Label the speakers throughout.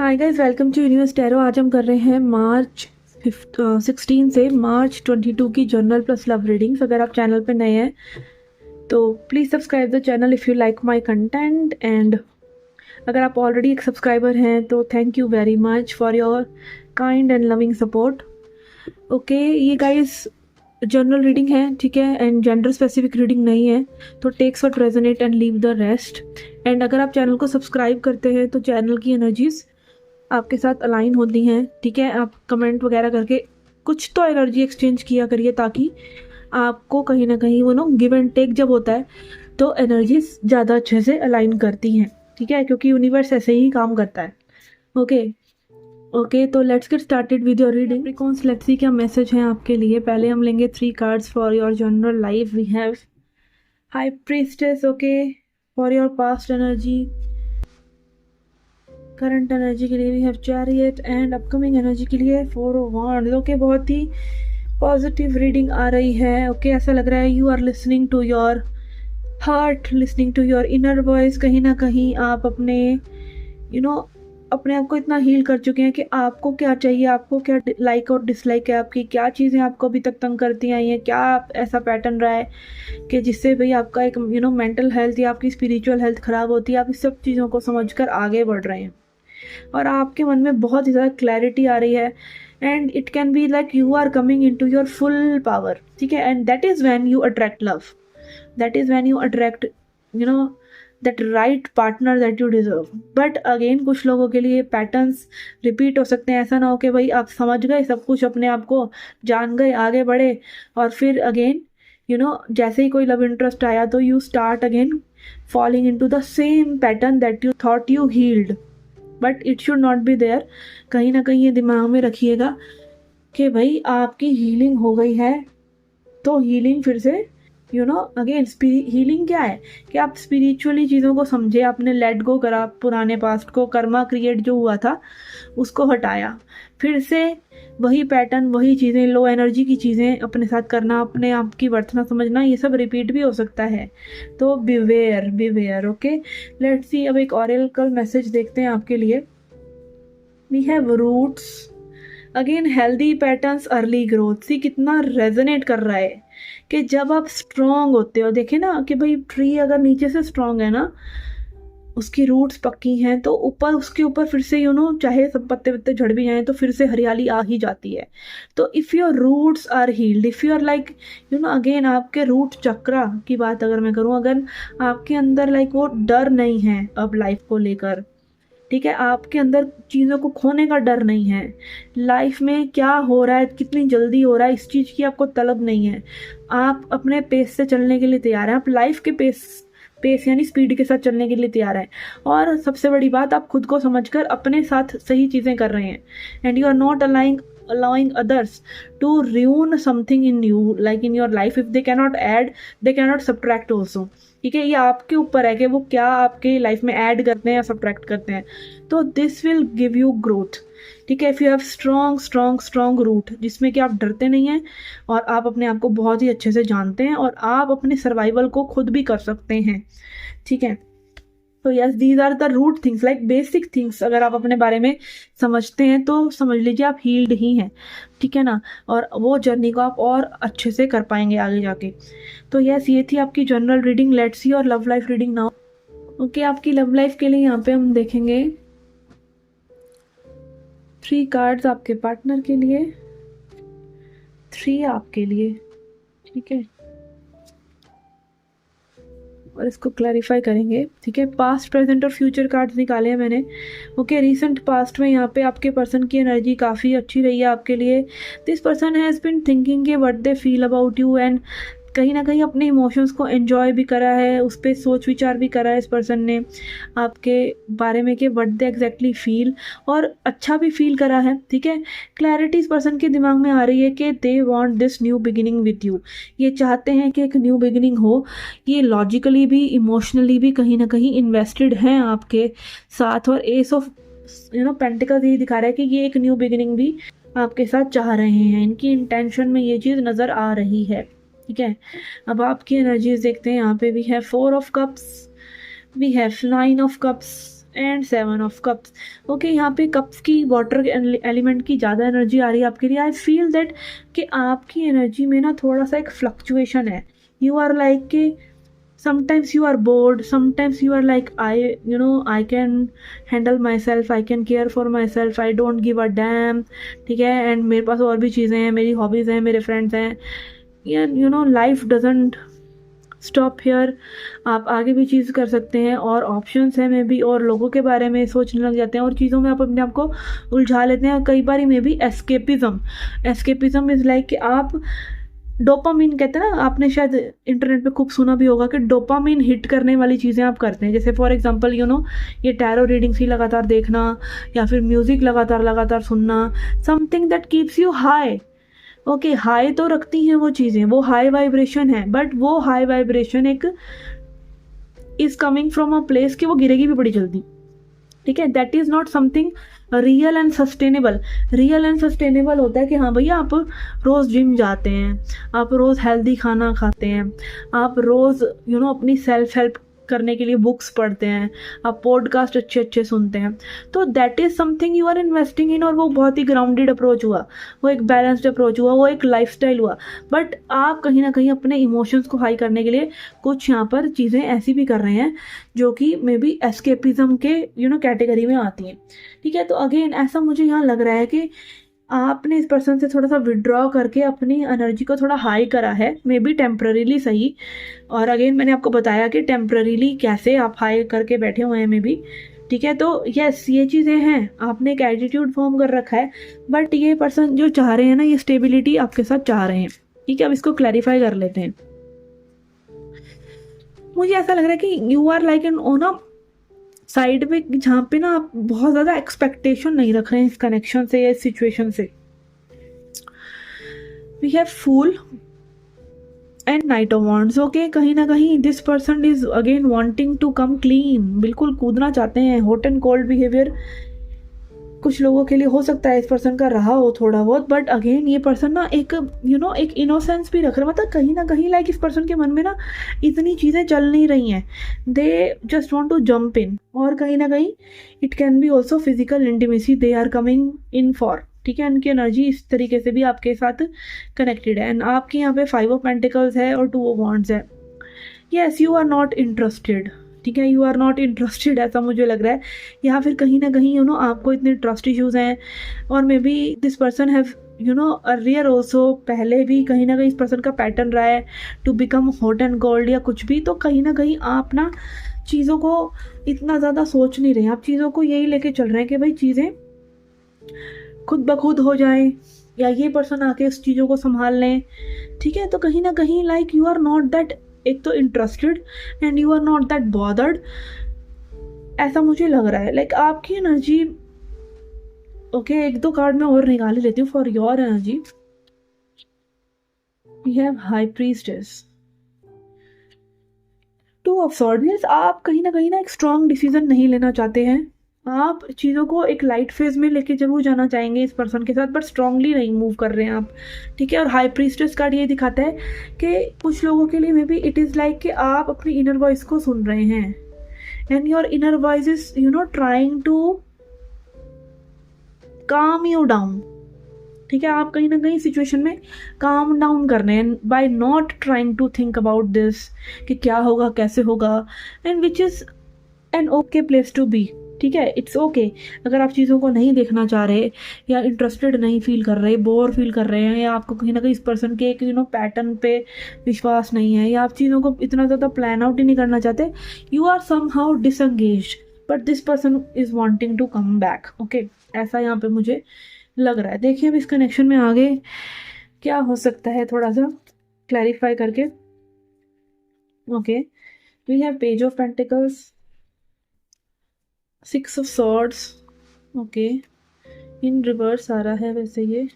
Speaker 1: Hi guys, welcome to universe tarot. आज हम कर रहे हैं मार्च 16 से मार्च 22 की जर्नल प्लस लव रीडिंग्स। अगर आप चैनल पे नए हैं तो please subscribe the channel if you like my content, and अगर आप ऑलरेडी एक सब्सक्राइबर हैं तो thank you very much for your kind and loving support. Okay, ये गाइस जर्नल रीडिंग है, ठीक है, एंड जेंडर स्पेसिफिक रीडिंग नहीं है, तो takes what resonate and leave the rest. And अगर आप चैनल को सब्सक्राइब करते हैं तो चैनल की एनर्जीज आपके साथ अलाइन होती हैं, ठीक है। आप कमेंट वगैरह करके कुछ तो एनर्जी एक्सचेंज किया करिए ताकि आपको कहीं ना कहीं वो गिव एंड टेक जब होता है तो एनर्जीज ज़्यादा अच्छे से अलाइन करती हैं, ठीक है, क्योंकि यूनिवर्स ऐसे ही काम करता है। ओके ओके, तो let's get started with your reading. Capricorns, let's see क्या मैसेज है आपके लिए। पहले हम लेंगे 3 cards for your general life. We have high priestess, okay, for your past energy. Current energy के लिए we have chariot, and upcoming energy के लिए 4 ऑफ वांड्स। ओके, बहुत ही पॉजिटिव रीडिंग आ रही है। ओके, ऐसा लग रहा है you are listening to your heart, listening to your inner voice. कहीं ना कहीं आप अपने अपने आप को इतना हील कर चुके हैं कि आपको क्या चाहिए, आपको क्या लाइक और डिसलाइक है, आपकी क्या चीज़ें आपको अभी तक तंग करती आई हैं, क्या ऐसा पैटर्न रहा है कि जिससे भाई आपका एक मेंटल हेल्थ या आपकी स्पिरिचुअल हेल्थ ख़राब होती है। आप इस सब चीज़ों को समझकर आगे बढ़ रहे हैं और आपके मन में बहुत ही ज़्यादा क्लैरिटी आ रही है, and it can be like you are coming in to your full power, ठीक है। And that is when you attract love, that is when you attract that right partner that you deserve. But again कुछ लोगों के लिए patterns repeat हो सकते हैं। ऐसा ना हो कि भाई आप समझ गए सब कुछ, अपने आप को जान गए, आगे बढ़े, और फिर अगेन जैसे ही कोई लव इंटरेस्ट आया तो you start again falling in to the same pattern that you thought you healed. But it should not be there. कहीं ना कहीं ये दिमाग में रखिएगा कि भाई आपकी हीलिंग हो गई है, तो हीलिंग फिर से अगेन हीलिंग क्या है कि आप स्पिरिचुअली चीज़ों को समझे, आपने लेट गो करा पुराने पास्ट को, कर्मा क्रिएट जो हुआ था उसको हटाया, फिर से वही पैटर्न, वही चीज़ें, लो एनर्जी की चीज़ें अपने साथ करना, अपने आप की वर्तना समझना, ये सब रिपीट भी हो सकता है। तो beware beware. Okay, let's see, अब एक ऑरेकल मैसेज देखते हैं आपके लिए। We have roots, again healthy patterns, early growth. See कितना रेजोनेट कर रहा है कि जब आप स्ट्रॉन्ग होते हो, देखे ना कि भाई ट्री अगर नीचे से स्ट्रॉन्ग है ना, उसकी रूट्स पक्की हैं, तो ऊपर उसके ऊपर फिर से चाहे सब पत्ते वत्ते झड़ भी जाएं तो फिर से हरियाली आ ही जाती है। तो if your roots are healed, if you are like again आपके रूट चक्रा की बात अगर मैं करूँ, अगर आपके अंदर लाइक वो डर नहीं है अब लाइफ को लेकर, ठीक है, आपके अंदर चीज़ों को खोने का डर नहीं है, लाइफ में क्या हो रहा है, कितनी जल्दी हो रहा है, इस चीज़ की आपको तलब नहीं है, आप अपने पेस से चलने के लिए तैयार हैं, आप लाइफ के पेस यानी स्पीड के साथ चलने के लिए तैयार हैं। और सबसे बड़ी बात, आप खुद को समझकर अपने साथ सही चीज़ें कर रहे हैं, and you are not allowing others to ruin something in you, like in your life. If they cannot add, they cannot subtract also, ठीक है। ये आपके ऊपर है कि वो क्या आपके लाइफ में ऐड करते हैं या सब्ट्रैक्ट करते हैं। तो this will give you growth, ठीक है। If you have strong root जिसमें कि आप डरते नहीं हैं और आप अपने आप को बहुत ही अच्छे से जानते हैं और आप अपने सर्वाइवल को खुद भी कर सकते हैं, ठीक है। तो yes, these are the root things, like basic things. अगर आप अपने बारे में समझते हैं तो समझ लीजिए आप हील्ड ही हैं, ठीक है ना, और वो जर्नी को आप और अच्छे से कर पाएंगे आगे जाके। तो यस, ये थी आपकी general reading. Let's see your love life reading now. Okay, आपकी लव लाइफ के लिए यहाँ पे हम देखेंगे 3 कार्ड्स आपके पार्टनर के लिए, 3 आपके लिए, ठीक है, और इसको क्लैरिफाई करेंगे, ठीक है। पास्ट, प्रेजेंट और फ्यूचर कार्ड्स निकाले हैं मैंने। ओके, रीसेंट पास्ट में यहाँ पे आपके पर्सन की एनर्जी काफ़ी अच्छी रही है आपके लिए। This person has been thinking के what they feel about you, and कहीं ना कहीं अपने इमोशंस को एंजॉय भी करा है, उस पर सोच विचार भी करा है इस पर्सन ने आपके बारे में कि व्हाट दे एग्जैक्टली फील, और अच्छा भी फील करा है, ठीक है। क्लैरिटी इस पर्सन के दिमाग में आ रही है कि they want this new beginning with you. ये चाहते हैं कि एक न्यू बिगिनिंग हो। ये लॉजिकली भी, इमोशनली भी कहीं ना कहीं इन्वेस्टेड हैं आपके साथ, और एस ऑफ पेंटिकल्स ये दिखा रहा है कि ये एक न्यू बिगिनिंग भी आपके साथ चाह रहे हैं। इनकी इंटेंशन में ये चीज़ नज़र आ रही है, ठीक है। अब आपकी एनर्जीज देखते हैं। यहाँ पे we have 4 of cups, we have 9 of cups, and 7 of cups. Okay, यहाँ पे कप्स की वाटर एलिमेंट की ज़्यादा एनर्जी आ रही है आपके लिए। आई फील दैट कि आपकी एनर्जी में ना थोड़ा सा एक फ्लक्चुएशन है। यू आर लाइक कि sometimes you are bored, sometimes you are like I can handle myself, I can care for myself, I don't give a damn, ठीक है। एंड मेरे पास और भी चीज़ें हैं, मेरी हॉबीज़ हैं, मेरे फ्रेंड्स हैं, लाइफ डजेंट स्टॉप हेयर। आप आगे भी चीज़ कर सकते हैं और ऑप्शंस हैं में भी, और लोगों के बारे में सोचने लग जाते हैं और चीज़ों में आप अपने आप को उलझा लेते हैं। और कई बार में भी एस्केपिज्म इज़ लाइक कि आप डोपामिन कहते हैं ना, आपने शायद इंटरनेट पे खूब सुना भी होगा कि डोपामिन हिट करने वाली चीज़ें आप करते हैं। जैसे फॉर एग्जांपल ये टैरो रीडिंग्स ही लगातार देखना, या फिर म्यूज़िक लगातार सुनना, something that keeps you high. Okay, high तो रखती हैं वो चीज़ें, वो हाई वाइब्रेशन है, बट वो हाई वाइब्रेशन एक is coming from a place कि वो गिरेगी भी बड़ी जल्दी, ठीक है। That is not something real and sustainable. Real and sustainable होता है कि हाँ भैया, आप रोज़ जिम जाते हैं, आप रोज़ हेल्दी खाना खाते हैं, आप रोज़ अपनी सेल्फ हेल्प करने के लिए बुक्स पढ़ते हैं, आप पॉडकास्ट अच्छे अच्छे सुनते हैं, तो that is something you are investing in. और वो बहुत ही ग्राउंडेड अप्रोच हुआ, वो एक बैलेंस्ड अप्रोच हुआ, वो एक लाइफस्टाइल हुआ। बट आप कहीं ना कहीं अपने इमोशंस को हाई करने के लिए कुछ यहाँ पर चीज़ें ऐसी भी कर रहे हैं जो कि मे बी एस्केपिज्म के कैटेगरी में आती हैं, ठीक है। तो अगेन ऐसा मुझे यहाँ लग रहा है कि आपने इस पर्सन से थोड़ा सा विड्रॉ करके अपनी एनर्जी को थोड़ा हाई करा है, मे बी टेम्पररीली सही। और अगेन मैंने आपको बताया कि टेम्पररीली कैसे आप हाई करके बैठे हुए हैं मे बी, ठीक है। तो यस, ये चीज़ें हैं, आपने एक एटीट्यूड फॉर्म कर रखा है, बट ये पर्सन जो चाह रहे हैं ना, ये स्टेबिलिटी आपके साथ चाह रहे हैं, ठीक है। अब इसको क्लैरिफाई कर लेते हैं। मुझे ऐसा लग रहा है कि you are like an on a side में, जहाँ पे ना आप बहुत ज़्यादा एक्सपेक्टेशन नहीं रख रहे हैं इस कनेक्शन से या इस सिचुएशन से। We have fool and knight of wands. Okay, कहीं ना कहीं this person is again wanting to come clean, बिल्कुल कूदना चाहते हैं। हॉट एंड कोल्ड बिहेवियर कुछ लोगों के लिए हो सकता है इस पर्सन का रहा हो थोड़ा बहुत, बट अगेन ये पर्सन ना एक एक इनोसेंस भी रख रहा है। मतलब कहीं ना कहीं लाइक इस पर्सन के मन में ना इतनी चीज़ें चल नहीं रही हैं, they just want to jump in. और कहीं ना कहीं it can be also physical intimacy they are coming in for, ठीक है। उनकी एनर्जी इस तरीके से भी आपके साथ कनेक्टेड है। एंड आपके यहाँ पे 5 ऑफ पेंटिकल्स है और 2 ऑफ वॉन्ड्स है। Yes, you are not interested, ठीक है, यू आर नॉट इंटरेस्टेड, ऐसा मुझे लग रहा है। या फिर कहीं ना कहीं आपको इतने ट्रस्ट इश्यूज हैं, और may be this person have earlier also, पहले भी कहीं ना कहीं इस पर्सन का पैटर्न रहा है to become hot and cold या कुछ भी। तो कहीं ना कहीं आप ना चीज़ों को इतना ज़्यादा सोच नहीं रहे हैं, आप चीज़ों को यही लेके चल रहे हैं कि भाई चीज़ें खुद ब खुद हो जाएं, या ये पर्सन आके उस चीज़ों को संभाल लें, ठीक है। तो कहीं ना कहीं like you are not that, एक तो interested and you are not that bothered, ऐसा मुझे लग रहा है। लाइक आपकी एनर्जी, ओके, 1-2 कार्ड में और निकाल ही लेती हूँ for your energy. We have high priestess, 2 of swords. आप कहीं ना एक स्ट्रॉन्ग डिसीजन नहीं लेना चाहते हैं, आप चीज़ों को एक लाइट फेज में लेके जरूर जाना चाहेंगे इस पर्सन के साथ, बट स्ट्रांगली नहीं मूव कर रहे हैं आप, ठीक है। और हाई प्रीस्टेस कार्ड ये दिखाता है कि कुछ लोगों के लिए may be it is like कि आप अपनी इनर वॉइस को सुन रहे हैं, and your inner voice is trying to calm you down, ठीक है। आप कहीं ना कहीं सिचुएशन में काम डाउन कर रहे हैं by not trying to think about this कि क्या होगा कैसे होगा, and which is an okay place to be, ठीक है। इट्स ओके अगर आप चीज़ों को नहीं देखना चाह रहे, या इंटरेस्टेड नहीं फील कर रहे, बोर फील कर रहे हैं, या आपको कहीं ना कहीं इस पर्सन के एक पैटर्न पे विश्वास नहीं है, या आप चीज़ों को इतना ज़्यादा प्लान आउट ही नहीं करना चाहते, you are somehow disengaged, but this person is wanting to come back. Okay, ऐसा यहाँ पे मुझे लग रहा है। देखिए अब इस कनेक्शन में आगे क्या हो सकता है, थोड़ा सा क्लैरिफाई करके। Okay, we have page of pentacles, 6 of swords, okay, in reverse आ रहा है वैसे ये।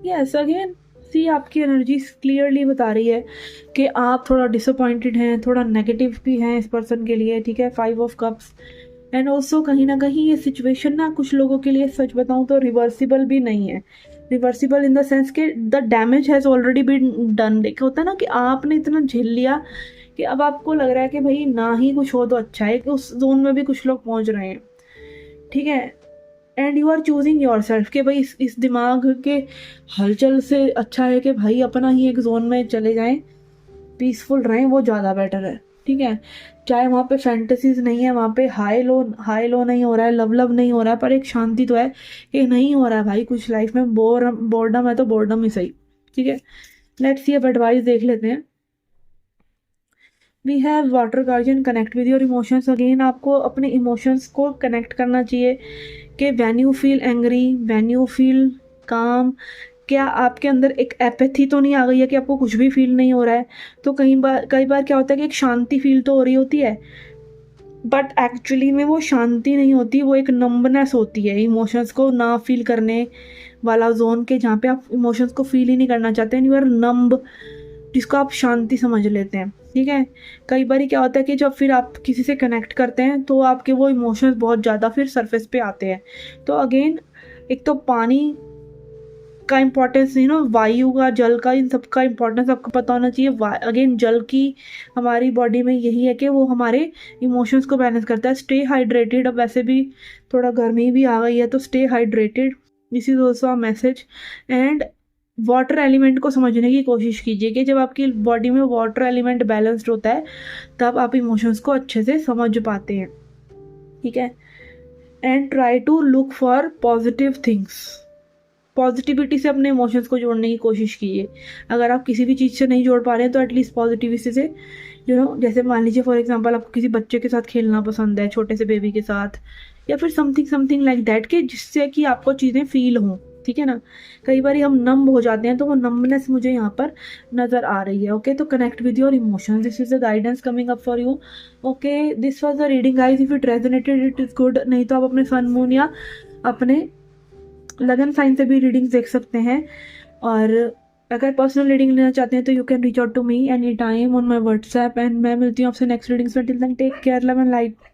Speaker 1: यस, अगेन सी आपकी एनर्जी क्लियरली बता रही है कि आप थोड़ा डिसअपॉइंटेड हैं, थोड़ा नेगेटिव भी हैं इस पर्सन के लिए, ठीक है। 5 ऑफ कप्स, एंड ऑल्सो कहीं ना कहीं ये सिचुएशन ना कुछ लोगों के लिए सच बताऊं तो रिवर्सिबल भी नहीं है। रिवर्सिबल इन द सेंस के the damage has already been done. देखा होता है ना कि आपने इतना झेल लिया कि अब आपको लग रहा है कि भाई ना ही कुछ हो तो अच्छा है, कि उस जोन में भी कुछ लोग पहुंच रहे हैं, ठीक है। And you are choosing yourself कि भाई इस दिमाग के हलचल से अच्छा है कि भाई अपना ही एक जोन में चले जाएं, पीसफुल रहें, वो ज़्यादा बेटर है, ठीक है। चाहे वहाँ पे फैंटेसीज नहीं है, वहाँ पे हाई लो नहीं हो रहा है, लव लव नहीं हो रहा है, पर एक शांति तो है कि नहीं हो रहा है भाई कुछ लाइफ में, बोर्डम है तो बोर्डम ही सही, ठीक है। लेट्स सी अब एडवाइस देख लेते हैं। We have water guardian, connect with your emotions. Again आपको अपने इमोशंस को कनेक्ट करना चाहिए कि when you feel angry, when you feel calm, क्या आपके अंदर एक एपैथी तो नहीं आ गई है कि आपको कुछ भी फील नहीं हो रहा है। तो कई बार क्या होता है कि एक शांति फील तो हो रही होती है, बट एक्चुअली में वो शांति नहीं होती, वो एक नंबनेस होती है, इमोशंस को ना फील करने वाला जोन के, जहाँ पे आप इमोशंस को फील ही नहीं करना चाहते हैं, यू आर नंब, जिसको आप शांति समझ लेते हैं, ठीक है। कई बार क्या होता है कि जब फिर आप किसी से कनेक्ट करते हैं तो आपके वो इमोशंस बहुत ज़्यादा फिर सरफेस पे आते हैं। तो अगेन एक तो पानी का इम्पोर्टेंस, वायु का, जल का, इन सब का इम्पोर्टेंस आपको पता होना चाहिए। अगेन जल की हमारी बॉडी में यही है कि वो हमारे इमोशंस को बैलेंस करता है। स्टे हाइड्रेटेड, अब वैसे भी थोड़ा गर्मी भी आ गई है तो stay hydrated, this is also a message. And water element को समझने की कोशिश कीजिए कि जब आपकी बॉडी में वाटर एलिमेंट बैलेंस्ड होता है तब आप इमोशंस को अच्छे से समझ पाते हैं, ठीक है। And try to look for positive things, positivity से अपने इमोशंस को जोड़ने की कोशिश कीजिए। अगर आप किसी भी चीज़ से नहीं जोड़ पा रहे हैं तो एटलीस्ट पॉजिटिविटी से जैसे मान लीजिए फॉर एग्जांपल आपको किसी बच्चे के साथ खेलना पसंद है, छोटे से बेबी के साथ, या फिर समथिंग लाइक दैट, कि जिससे कि आपको चीज़ें फील हों, ठीक है ना। कई बार हम नंब हो जाते हैं तो वो नंबनेस मुझे यहाँ पर नज़र आ रही है। ओके, तो connect with your emotions, this is the guidance coming up for you. Okay, this was the reading guys, if it resonated it is good, नहीं तो आप अपने सन मून या अपने लगन साइन से भी रीडिंग्स देख सकते हैं। और अगर पर्सनल रीडिंग लेना चाहते हैं तो you can reach out to me any time on my WhatsApp. And मैं मिलती हूँ आपसे नेक्स्ट रीडिंग्स में। Till then take care, love and light.